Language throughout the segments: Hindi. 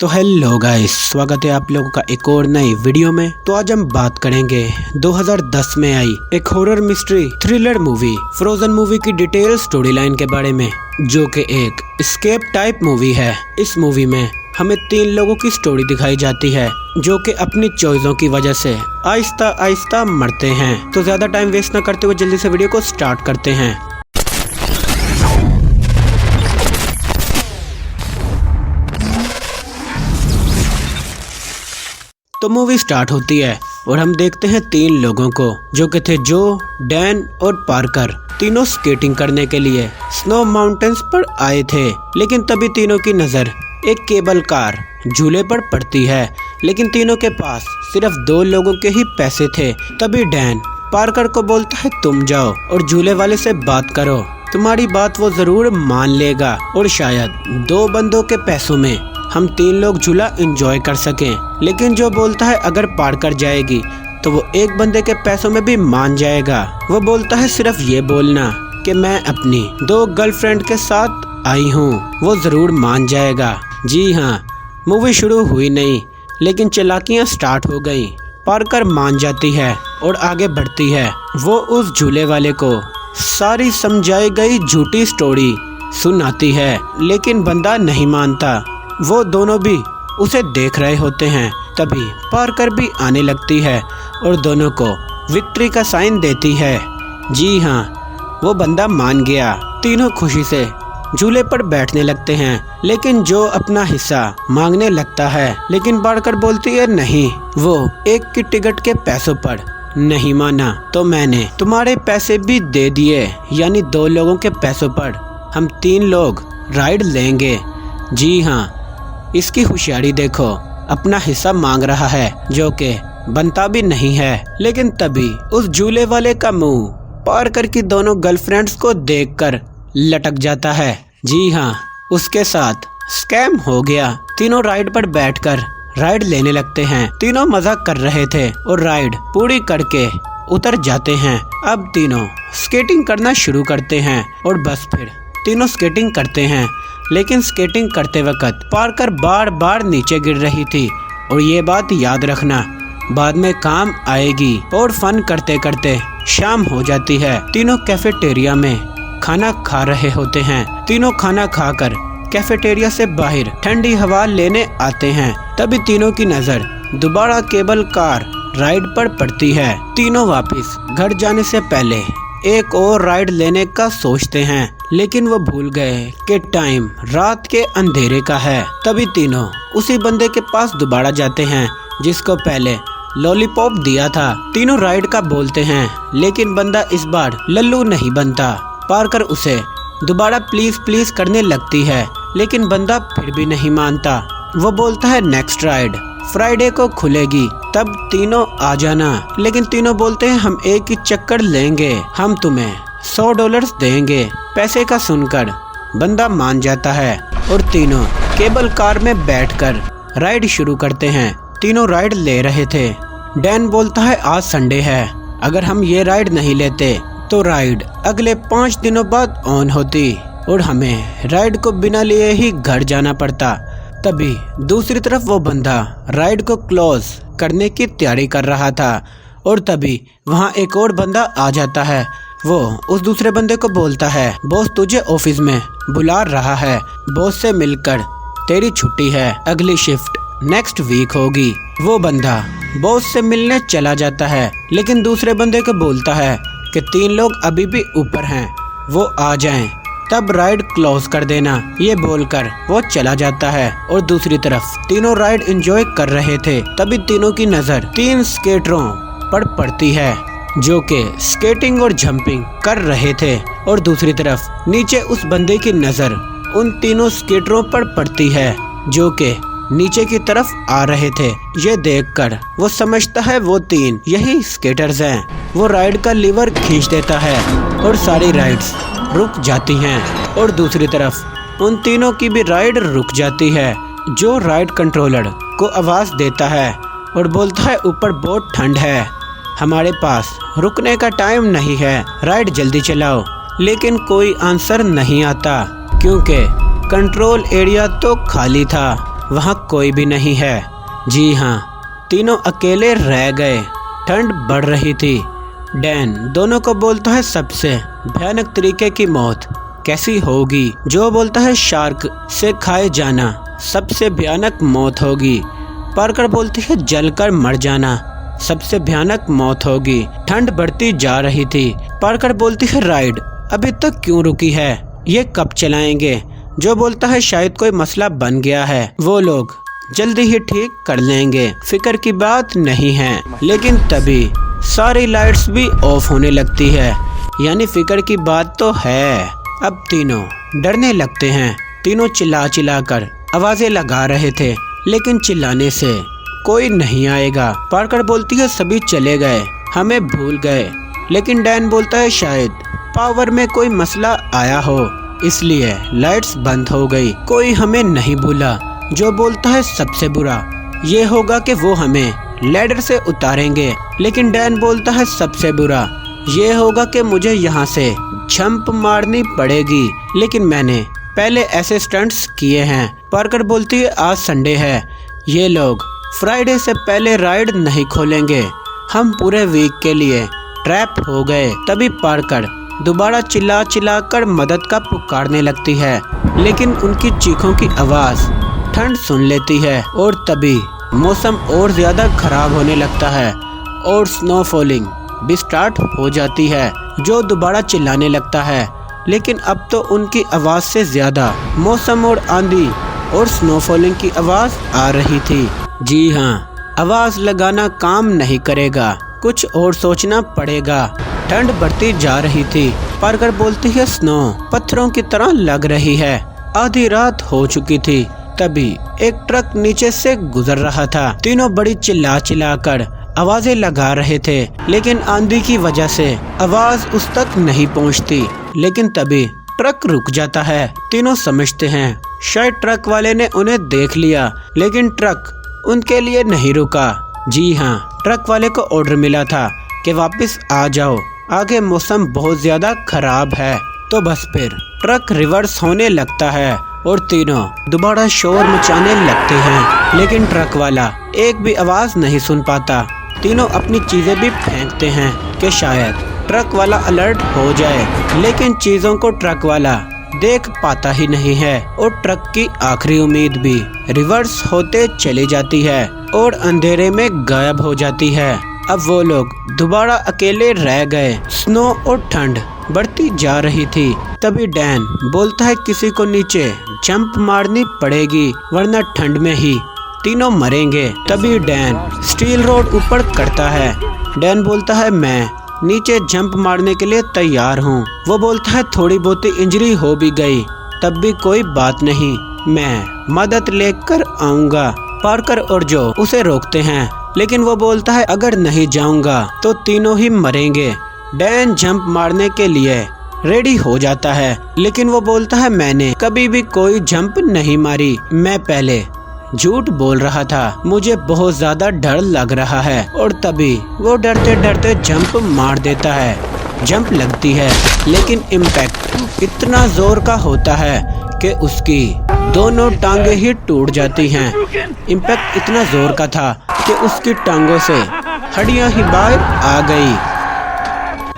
तो हेलो गाइस, स्वागत है आप लोगों का एक और नई वीडियो में। तो आज हम बात करेंगे 2010 में आई एक horror mystery thriller movie frozen movie की डिटेल स्टोरी लाइन के बारे में, जो कि एक एस्केप टाइप मूवी है। इस मूवी में हमें 3 लोगों की स्टोरी दिखाई जाती है जो कि अपनी चॉइसों की वजह से आहिस्ता आहिस्ता मरते हैं। तो ज्यादा टाइम वेस्ट न करते हुए जल्दी से वीडियो को स्टार्ट करते हैं। तो मूवी स्टार्ट होती है और हम देखते हैं 3 लोगों को, जो कि थे जो, डैन और पार्कर। तीनों स्केटिंग करने के लिए स्नो माउंटेन्स पर आए थे, लेकिन तभी तीनों की नजर एक केबल कार झूले पर पड़ती है। लेकिन तीनों के पास सिर्फ 2 लोगों के ही पैसे थे। तभी डैन पार्कर को बोलता है, तुम जाओ और झूले वाले से बात करो, तुम्हारी बात वो जरूर मान लेगा और शायद 2 बंदों के पैसों में हम 3 लोग झूला एंजॉय कर सकें। लेकिन जो बोलता है अगर पार्कर जाएगी तो वो 1 बंदे के पैसों में भी मान जाएगा। वो बोलता है सिर्फ ये बोलना कि मैं अपनी 2 गर्लफ्रेंड के साथ आई हूँ, वो जरूर मान जाएगा। जी हाँ, मूवी शुरू हुई नहीं लेकिन चालाकियाँ स्टार्ट हो गई। पार्कर मान जाती है और आगे बढ़ती है। वो उस झूले वाले को सारी समझाई गई झूठी स्टोरी सुनाती है, लेकिन बंदा नहीं मानता। वो दोनों भी उसे देख रहे होते हैं। तभी पार्कर भी आने लगती है और दोनों को विक्ट्री का साइन देती है। जी हाँ, वो बंदा मान गया। तीनों खुशी से झूले पर बैठने लगते हैं, लेकिन जो अपना हिस्सा मांगने लगता है। लेकिन पार्कर बोलती है नहीं, वो एक की टिकट के पैसों पर नहीं माना तो मैंने तुम्हारे पैसे भी दे दिए, यानी 2 लोगों के पैसों पर हम 3 लोग राइड लेंगे। जी हाँ, इसकी होशियारी देखो, अपना हिस्सा मांग रहा है जो कि बनता भी नहीं है। लेकिन तभी उस झूले वाले का मुंह पार्कर की दोनों गर्लफ्रेंड्स को देखकर लटक जाता है। जी हाँ, उसके साथ स्कैम हो गया। तीनों राइड पर बैठकर राइड लेने लगते हैं। तीनों मजाक कर रहे थे और राइड पूरी करके उतर जाते हैं। अब तीनों स्केटिंग करना शुरू करते हैं और बस फिर तीनों स्केटिंग करते हैं। लेकिन स्केटिंग करते वक्त पार्कर बार बार नीचे गिर रही थी और ये बात याद रखना, बाद में काम आएगी। और फन करते करते शाम हो जाती है। तीनों कैफेटेरिया में खाना खा रहे होते हैं। तीनों खाना खाकर कैफेटेरिया से बाहर ठंडी हवा लेने आते हैं। तभी तीनों की नजर दोबारा केबल कार राइड पर पड़ती है। तीनों वापस घर जाने से पहले एक और राइड लेने का सोचते हैं, लेकिन वो भूल गए कि टाइम रात के अंधेरे का है। तभी तीनों उसी बंदे के पास दोबारा जाते हैं जिसको पहले लॉलीपॉप दिया था। तीनों राइड का बोलते हैं, लेकिन बंदा इस बार लल्लू नहीं बनता। पार्कर उसे दोबारा प्लीज प्लीज करने लगती है, लेकिन बंदा फिर भी नहीं मानता। वो बोलता है नेक्स्ट राइड फ्राइडे को खुलेगी, तब तीनों आ जाना। लेकिन तीनों बोलते हैं हम एक ही चक्कर लेंगे, हम तुम्हें $100 देंगे। पैसे का सुनकर बंदा मान जाता है और तीनों केबल कार में बैठकर राइड शुरू करते हैं। तीनों राइड ले रहे थे। डैन बोलता है आज संडे है, अगर हम ये राइड नहीं लेते तो राइड अगले 5 दिनों बाद ऑन होती और हमें राइड को बिना लिए ही घर जाना पड़ता। तभी दूसरी तरफ वो बंदा राइड को क्लोज करने की तैयारी कर रहा था और तभी वहाँ एक और बंदा आ जाता है। वो उस दूसरे बंदे को बोलता है, बॉस तुझे ऑफिस में बुला रहा है, बॉस से मिलकर तेरी छुट्टी है, अगली शिफ्ट नेक्स्ट वीक होगी। वो बंदा बॉस से मिलने चला जाता है, लेकिन दूसरे बंदे को बोलता है कि 3 लोग अभी भी ऊपर हैं, वो आ जाएं, तब राइड क्लोज कर देना। ये बोलकर वो चला जाता है और दूसरी तरफ तीनों राइड एंजॉय कर रहे थे। तभी तीनों की नजर 3 स्केटरों पर पड़ती है जो कि स्केटिंग और जंपिंग कर रहे थे और दूसरी तरफ नीचे उस बंदे की नजर उन तीनों स्केटरों पर पड़ती है जो कि नीचे की तरफ आ रहे थे। ये देखकर वो समझता है वो 3 यही स्केटर्स हैं। वो राइड का लीवर खींच देता है और सारी राइड्स रुक जाती हैं और दूसरी तरफ उन तीनों की भी राइड रुक जाती है। जो राइड कंट्रोलर को आवाज देता है और बोलता है ऊपर बहुत ठंड है, हमारे पास रुकने का टाइम नहीं है, राइड जल्दी चलाओ। लेकिन कोई आंसर नहीं आता क्योंकि कंट्रोल एरिया तो खाली था। वहाँ कोई भी नहीं है। जी हाँ, तीनों अकेले रह गए। ठंड बढ़ रही थी। डैन दोनों को बोलता है सबसे भयानक तरीके की मौत कैसी होगी। जो बोलता है शार्क से खाए जाना सबसे भयानक मौत होगी। पार्कर बोलती है जलकर मर जाना सबसे भयानक मौत होगी। ठंड बढ़ती जा रही थी। पार्कर बोलती है राइड अभी तक क्यों रुकी है, ये कब चलाएंगे। जो बोलता है शायद कोई मसला बन गया है, वो लोग जल्दी ही ठीक कर लेंगे, फिक्र की बात नहीं है। लेकिन तभी सारी लाइट्स भी ऑफ होने लगती है, यानी फिक्र की बात तो है। अब तीनों डरने लगते हैं। तीनों चिल्ला चिल्ला कर आवाजें लगा रहे थे, लेकिन चिल्लाने से कोई नहीं आएगा। पार्कर बोलती है सभी चले गए, हमें भूल गए। लेकिन डैन बोलता है शायद पावर में कोई मसला आया हो, इसलिए लाइट्स बंद हो गई। कोई हमें नहीं भूला। जो बोलता है सबसे बुरा ये होगा कि वो हमें लैडर से उतारेंगे। लेकिन डैन बोलता है सबसे बुरा ये होगा कि मुझे यहाँ से जंप मारनी पड़ेगी, लेकिन मैंने पहले ऐसे स्टंट्स किए हैं। पार्कर बोलती है आज संडे है, ये लोग फ्राइडे से पहले राइड नहीं खोलेंगे, हम पूरे वीक के लिए ट्रैप हो गए। तभी पार्कर दोबारा चिल्ला चिल्ला कर मदद का पुकारने लगती है, लेकिन उनकी चीखों की आवाज़ ठंड सुन लेती है। और तभी मौसम और ज़्यादा खराब होने लगता है और स्नो फॉलिंग भी स्टार्ट हो जाती है। जो दोबारा चिल्लाने लगता है, लेकिन अब तो उनकी आवाज़ से ज़्यादा मौसम और आंधी और स्नो फॉलिंग की आवाज़ आ रही थी। जी हाँ, आवाज़ लगाना काम नहीं करेगा, कुछ और सोचना पड़ेगा। ठंड बढ़ती जा रही थी। पार्कर बोलती है स्नो पत्थरों की तरह लग रही है, आधी रात हो चुकी थी। तभी एक ट्रक नीचे से गुजर रहा था। तीनों बड़ी चिल्ला चिल्ला कर आवाजें लगा रहे थे, लेकिन आंधी की वजह से आवाज उस तक नहीं पहुंचती। लेकिन तभी ट्रक रुक जाता है। तीनों समझते हैं शायद ट्रक वाले ने उन्हें देख लिया, लेकिन ट्रक उनके लिए नहीं रुका। जी हाँ, ट्रक वाले को ऑर्डर मिला था कि वापस आ जाओ, आगे मौसम बहुत ज्यादा खराब है। तो बस फिर ट्रक रिवर्स होने लगता है और तीनों दोबारा शोर मचाने लगते हैं, लेकिन ट्रक वाला एक भी आवाज नहीं सुन पाता। तीनों अपनी चीजें भी फेंकते हैं कि शायद ट्रक वाला अलर्ट हो जाए, लेकिन चीजों को ट्रक वाला देख पाता ही नहीं है और ट्रक की आखिरी उम्मीद भी रिवर्स होते चली जाती है और अंधेरे में गायब हो जाती है। अब वो लोग दोबारा अकेले रह गए। स्नो और ठंड बढ़ती जा रही थी। तभी डैन बोलता है किसी को नीचे जंप मारनी पड़ेगी, वरना ठंड में ही तीनों मरेंगे। तभी डैन स्टील रोड ऊपर करता है। डैन बोलता है मैं नीचे जंप मारने के लिए तैयार हूँ। वो बोलता है थोड़ी बहुत इंजरी हो भी गई तब भी कोई बात नहीं, मैं मदद लेकर आऊँगा। पार्कर और जो उसे रोकते हैं, लेकिन वो बोलता है अगर नहीं जाऊँगा तो तीनों ही मरेंगे। डैन जंप मारने के लिए रेडी हो जाता है, लेकिन वो बोलता है मैंने कभी भी कोई जंप नहीं मारी, मैं पहले झूठ बोल रहा था, मुझे बहुत ज्यादा डर लग रहा है। और तभी वो डरते डरते जंप मार देता है। जंप लगती है, लेकिन इम्पैक्ट इतना जोर का होता है कि उसकी दोनों टांगे ही टूट जाती हैं। इम्पैक्ट इतना जोर का था कि उसकी टांगों से हड्डियां ही बाहर आ गई।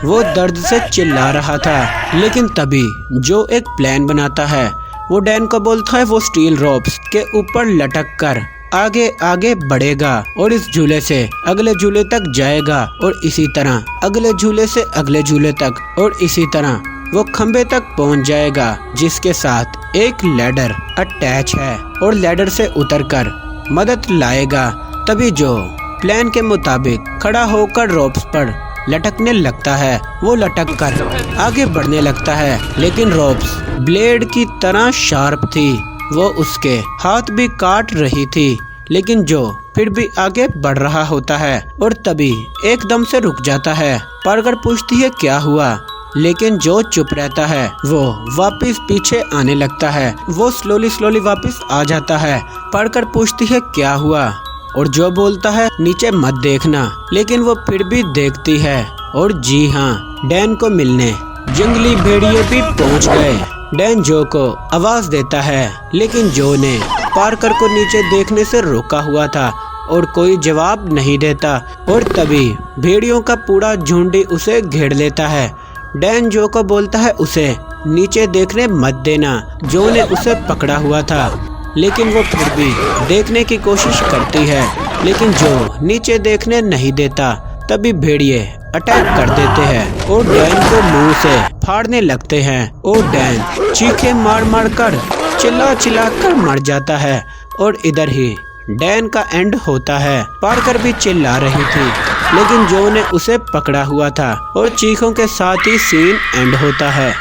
वो दर्द से चिल्ला रहा था, लेकिन तभी जो एक प्लान बनाता है, वो डैन को बोलता है वो स्टील रोप्स के ऊपर लटक कर आगे आगे बढ़ेगा और इस झूले से अगले झूले तक जाएगा और इसी तरह अगले झूले से अगले झूले तक और इसी तरह वो खंबे तक पहुंच जाएगा, जिसके साथ एक लैडर अटैच है और लैडर से उतरकर मदद लाएगा। तभी जो प्लान के मुताबिक खड़ा होकर रोप्स पर लटकने लगता है। वो लटक कर आगे बढ़ने लगता है, लेकिन रोप्स ब्लेड की तरह शार्प थी, वो उसके हाथ भी काट रही थी। लेकिन जो फिर भी आगे बढ़ रहा होता है और तभी एकदम से रुक जाता है। पार्कर पूछती है क्या हुआ, लेकिन जो चुप रहता है वो वापस पीछे आने लगता है। वो स्लोली वापस आ जाता है। पार्कर पूछती है क्या हुआ, और जो बोलता है नीचे मत देखना, लेकिन वो फिर भी देखती है। और जी हाँ, डैन को मिलने जंगली भेड़िए भी पहुंच गए। डैन जो को आवाज देता है, लेकिन जो ने पार्कर को नीचे देखने से रोका हुआ था और कोई जवाब नहीं देता। और तभी भेड़ियों का पूरा झुंड उसे घेर लेता है। डैन जो को बोलता है उसे नीचे देखने मत देना। जो ने उसे पकड़ा हुआ था, लेकिन वो फिर भी देखने की कोशिश करती है, लेकिन जो नीचे देखने नहीं देता। तभी भेड़िए अटैक कर देते हैं और डैन को मुंह से फाड़ने लगते हैं और डैन चीखे मार मार कर चिल्ला चिल्ला कर मर जाता है। और इधर ही डैन का एंड होता है। पार्कर भी चिल्ला रही थी, लेकिन जो ने उसे पकड़ा हुआ था और चीखों के साथ ही सीन एंड होता है।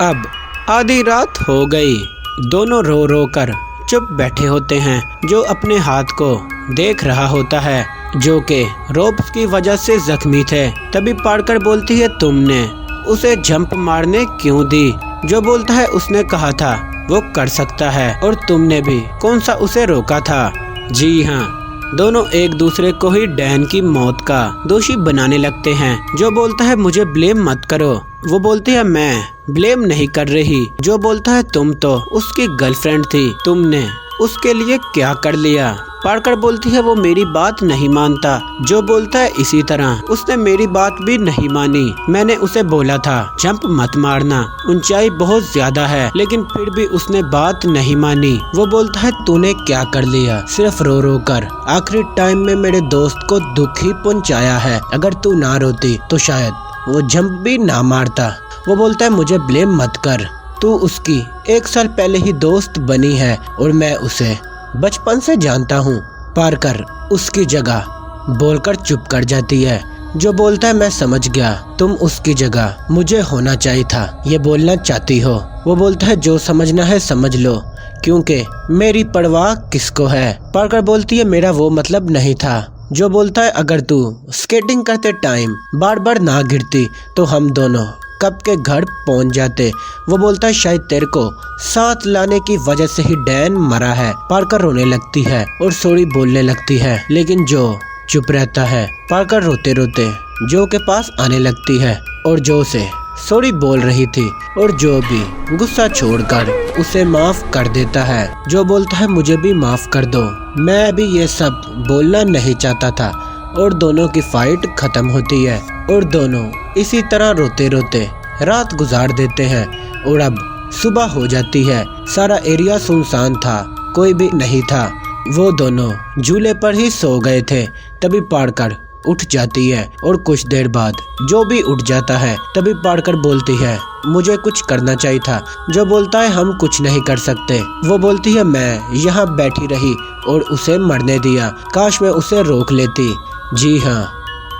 अब आधी रात हो गई। दोनों रो रो कर चुप बैठे होते हैं। जो अपने हाथ को देख रहा होता है, जो के रोप्स की वजह से जख्मी थे। तभी पार्कर बोलती है तुमने उसे जंप मारने क्यों दी? जो बोलता है उसने कहा था वो कर सकता है और तुमने भी कौन सा उसे रोका था। जी हाँ, दोनों एक दूसरे को ही डैन की मौत का दोषी बनाने लगते हैं। जो बोलता है मुझे ब्लेम मत करो। वो बोलती है मैं ब्लेम नहीं कर रही। जो बोलता है तुम तो उसकी गर्लफ्रेंड थी, तुमने उसके लिए क्या कर लिया? पार्कर बोलती है वो मेरी बात नहीं मानता। जो बोलता है इसी तरह उसने मेरी बात भी नहीं मानी। मैंने उसे बोला था जंप मत मारना, ऊंचाई बहुत ज्यादा है, लेकिन फिर भी उसने बात नहीं मानी। वो बोलता है तूने क्या कर लिया? सिर्फ रो रो कर आखिरी टाइम में मेरे दोस्त को दुख ही पहुंचाया है। अगर तू ना रोती तो शायद वो जंप भी ना मारता। वो बोलता है मुझे ब्लेम मत कर, तू उसकी 1 साल पहले ही दोस्त बनी है और मैं उसे बचपन से जानता हूँ। पार्कर उसकी जगह बोलकर चुप कर जाती है। जो बोलता है मैं समझ गया, तुम उसकी जगह मुझे होना चाहिए था, ये बोलना चाहती हो। वो बोलता है जो समझना है समझ लो, क्योंकि मेरी परवाह किसको है। पार्कर बोलती है मेरा वो मतलब नहीं था। जो बोलता है अगर तू स्केटिंग करते टाइम बार बार ना गिरती तो हम दोनों कब के घर पहुंच जाते। वो बोलता है शायद तेरे को साथ लाने की वजह से ही डैन मरा है। पार्कर रोने लगती है और सॉरी बोलने लगती है, लेकिन जो चुप रहता है। पार्कर रोते रोते जो के पास आने लगती है और जो से सॉरी बोल रही थी और जो भी गुस्सा छोड़कर उसे माफ कर देता है। जो बोलता है मुझे भी माफ कर दो, मैं भी ये सब बोलना नहीं चाहता था। और दोनों की फाइट खत्म होती है और दोनों इसी तरह रोते रोते रात गुजार देते हैं। और अब सुबह हो जाती है। सारा एरिया सुनसान था, कोई भी नहीं था। वो दोनों झूले पर ही सो गए थे। तभी पार्कर उठ जाती है और कुछ देर बाद जो भी उठ जाता है। तभी पार्कर बोलती है मुझे कुछ करना चाहिए था। जो बोलता है हम कुछ नहीं कर सकते। वो बोलती है मैं यहाँ बैठी रही और उसे मरने दिया, काश मैं उसे रोक लेती। जी हाँ,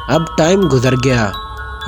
अब टाइम गुजर गया,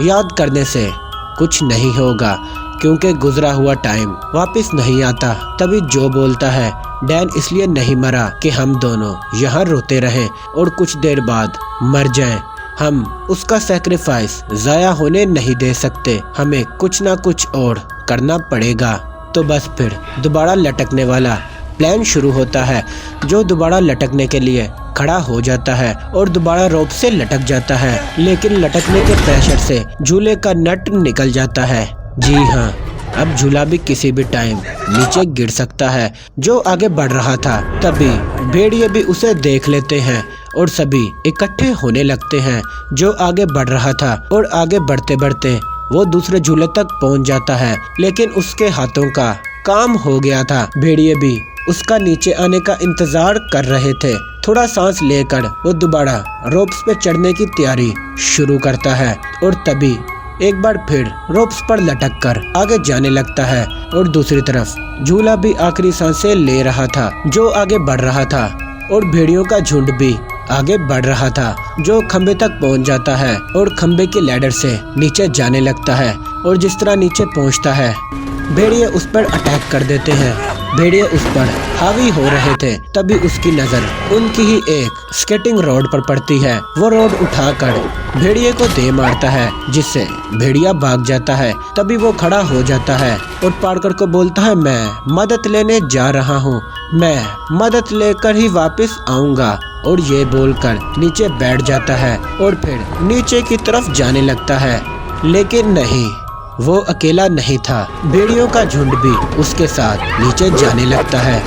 याद करने से कुछ नहीं होगा, क्योंकि गुजरा हुआ टाइम वापस नहीं आता। तभी जो बोलता है डैन इसलिए नहीं मरा कि हम दोनों यहाँ रोते रहें और कुछ देर बाद मर जाएं। हम उसका सैक्रिफाइस जाया होने नहीं दे सकते, हमें कुछ ना कुछ और करना पड़ेगा। तो बस फिर दोबारा लटकने वाला प्लान शुरू होता है। जो दोबारा लटकने के लिए खड़ा हो जाता है और दोबारा रोप से लटक जाता है, लेकिन लटकने के प्रेशर से झूले का नट निकल जाता है। जी हाँ, अब झूला भी किसी भी टाइम नीचे गिर सकता है। जो आगे बढ़ रहा था तभी भेड़िए भी उसे देख लेते हैं और सभी इकट्ठे होने लगते हैं। जो आगे बढ़ रहा था और आगे बढ़ते बढ़ते वो दूसरे झूले तक पहुंच जाता है, लेकिन उसके हाथों का काम हो गया था। भेड़िए भी उसका नीचे आने का इंतजार कर रहे थे। थोड़ा सांस लेकर वो दोबारा रोप्स पे चढ़ने की तैयारी शुरू करता है और तभी एक बार फिर रोप्स पर लटक कर आगे जाने लगता है और दूसरी तरफ झूला भी आखिरी सांसें ले रहा था। जो आगे बढ़ रहा था और भेड़ियों का झुंड भी आगे बढ़ रहा था। जो खंबे तक पहुंच जाता है और खंबे की लैडर से नीचे जाने लगता है और जिस तरह नीचे पहुंचता है भेड़िए उस पर अटैक कर देते हैं। भेड़िए उस पर हावी हो रहे थे। तभी उसकी नजर उनकी ही एक स्केटिंग रोड पर पड़ती है। वो रोड उठाकर भेड़िए को दे मारता है, जिससे भेड़िया भाग जाता है। तभी वो खड़ा हो जाता है और पार्कर को बोलता है मैं मदद लेने जा रहा हूँ, मैं मदद लेकर ही वापस आऊंगा। और ये बोलकर नीचे बैठ जाता है और फिर नीचे की तरफ जाने लगता है, लेकिन नहीं, वो अकेला नहीं था, भेड़ियों का झुंड भी उसके साथ नीचे जाने लगता है।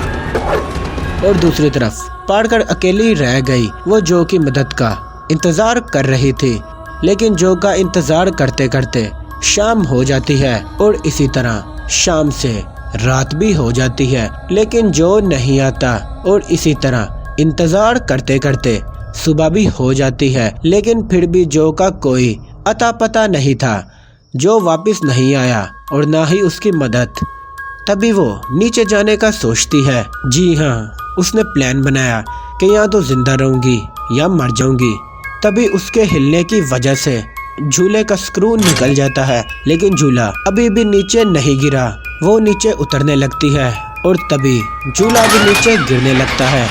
और दूसरी तरफ पारकर अकेली रह गई। वो जो की मदद का इंतजार कर रही थी, लेकिन जो का इंतजार करते करते शाम हो जाती है और इसी तरह शाम से रात भी हो जाती है, लेकिन जो नहीं आता। और इसी तरह इंतजार करते करते सुबह भी हो जाती है, लेकिन फिर भी जो का कोई अता पता नहीं था। जो वापस नहीं आया और ना ही उसकी मदद। तभी वो नीचे जाने का सोचती है। जी हाँ, उसने प्लान बनाया कि या तो जिंदा रहूंगी या मर जाऊंगी। तभी उसके हिलने की वजह से झूले का स्क्रू निकल जाता है, लेकिन झूला अभी भी नीचे नहीं गिरा। वो नीचे उतरने लगती है और तभी झूला भी नीचे गिरने लगता है,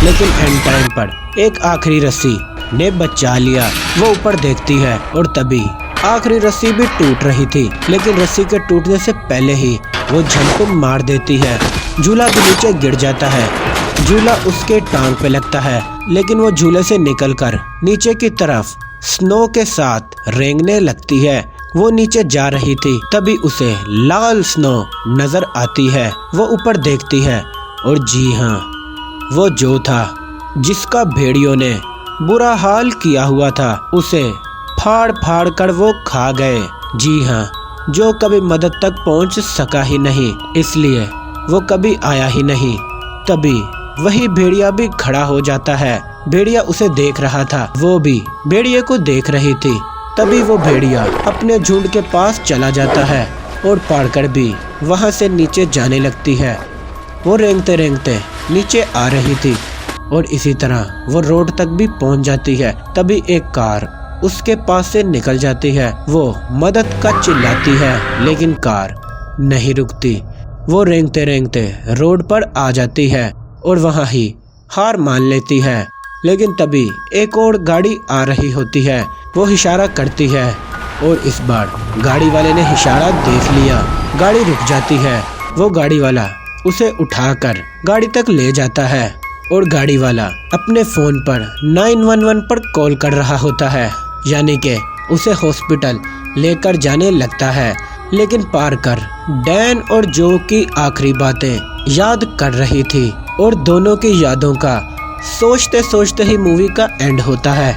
लेकिन एंड टाइम पर एक आखिरी रस्सी ने बचा लिया। वो ऊपर देखती है और तभी आखिरी रस्सी भी टूट रही थी, लेकिन रस्सी के टूटने से पहले ही वो झंप मार देती है। झूला भी नीचे गिर जाता है। झूला उसके टांग पे लगता है, लेकिन वो झूले से निकलकर नीचे की तरफ स्नो के साथ रेंगने लगती है। वो नीचे जा रही थी, तभी उसे लाल स्नो नजर आती है। वो ऊपर देखती है और जी हाँ, वो जो था जिसका भेड़ियों ने बुरा हाल किया हुआ था, उसे फाड़ फाड़ कर वो खा गए। जी हाँ, जो कभी मदद तक पहुंच सका ही नहीं, इसलिए वो कभी आया ही नहीं। तभी वही भेड़िया भी खड़ा हो जाता है। भेड़िया उसे देख रहा था, वो भी भेड़िए को देख रही थी। तभी वो भेड़िया अपने झुंड के पास चला जाता है और पारकर भी वहां से नीचे जाने लगती है। वो रेंगते रेंगते नीचे आ रही थी और इसी तरह वो रोड तक भी पहुंच जाती है। तभी एक कार उसके पास से निकल जाती है। वो मदद का चिल्लाती है, लेकिन कार नहीं रुकती। वो रेंगते रेंगते रोड पर आ जाती है और वहां ही हार मान लेती है। लेकिन तभी एक और गाड़ी आ रही होती है। वो इशारा करती है और इस बार गाड़ी वाले ने इशारा देख लिया। गाड़ी रुक जाती है। वो गाड़ी वाला उसे उठाकर गाड़ी तक ले जाता है और गाड़ी वाला अपने फोन पर 911 पर कॉल कर रहा होता है, यानी कि उसे हॉस्पिटल लेकर जाने लगता है। लेकिन पारकर डैन और जो की आखिरी बातें याद कर रही थी और दोनों की यादों का सोचते सोचते ही मूवी का एंड होता है।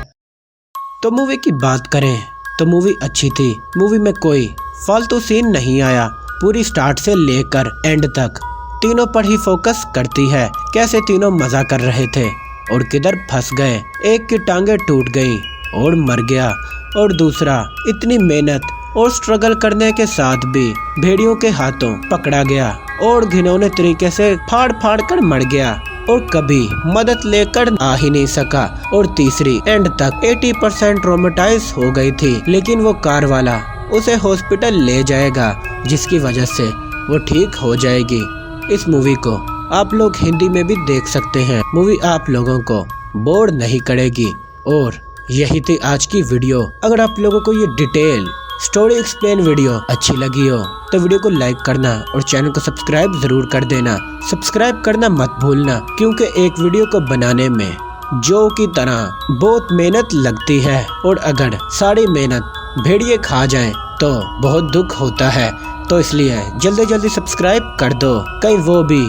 तो मूवी की बात करें तो मूवी अच्छी थी। मूवी में कोई फालतू सीन नहीं आया। पूरी स्टार्ट से लेकर एंड तक तीनों पर ही फोकस करती है, कैसे तीनों मजा कर रहे थे और किधर फंस गए। एक की टांगे टूट गईं और मर गया, और दूसरा इतनी मेहनत और स्ट्रगल करने के साथ भी भेड़ियों के हाथों पकड़ा गया और घिनौने तरीके से फाड़ फाड़ कर मर गया और कभी मदद लेकर आ ही नहीं सका। और तीसरी एंड तक 80% ट्रॉमेटाइज हो गई थी, लेकिन वो कार वाला उसे हॉस्पिटल ले जाएगा, जिसकी वजह से वो ठीक हो जाएगी। इस मूवी को आप लोग हिंदी में भी देख सकते हैं। मूवी आप लोगों को बोर नहीं करेगी। और यही थी आज की वीडियो। अगर आप लोगों को ये डिटेल स्टोरी एक्सप्लेन वीडियो अच्छी लगी हो तो वीडियो को लाइक करना और चैनल को सब्सक्राइब जरूर कर देना। सब्सक्राइब करना मत भूलना, क्योंकि एक वीडियो को बनाने में जो की तरह बहुत मेहनत लगती है, और अगर सारी मेहनत भेड़िए खा जाएं तो बहुत दुख होता है। तो इसलिए जल्दी जल्दी सब्सक्राइब कर दो, कहीं वो भी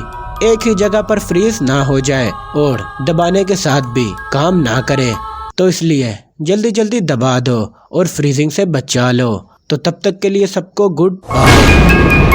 एक ही जगह पर फ्रीज ना हो जाए और दबाने के साथ भी काम ना करे। तो इसलिए जल्दी जल्दी दबा दो और फ्रीजिंग से बचा लो। तो तब तक के लिए सबको गुड बाय।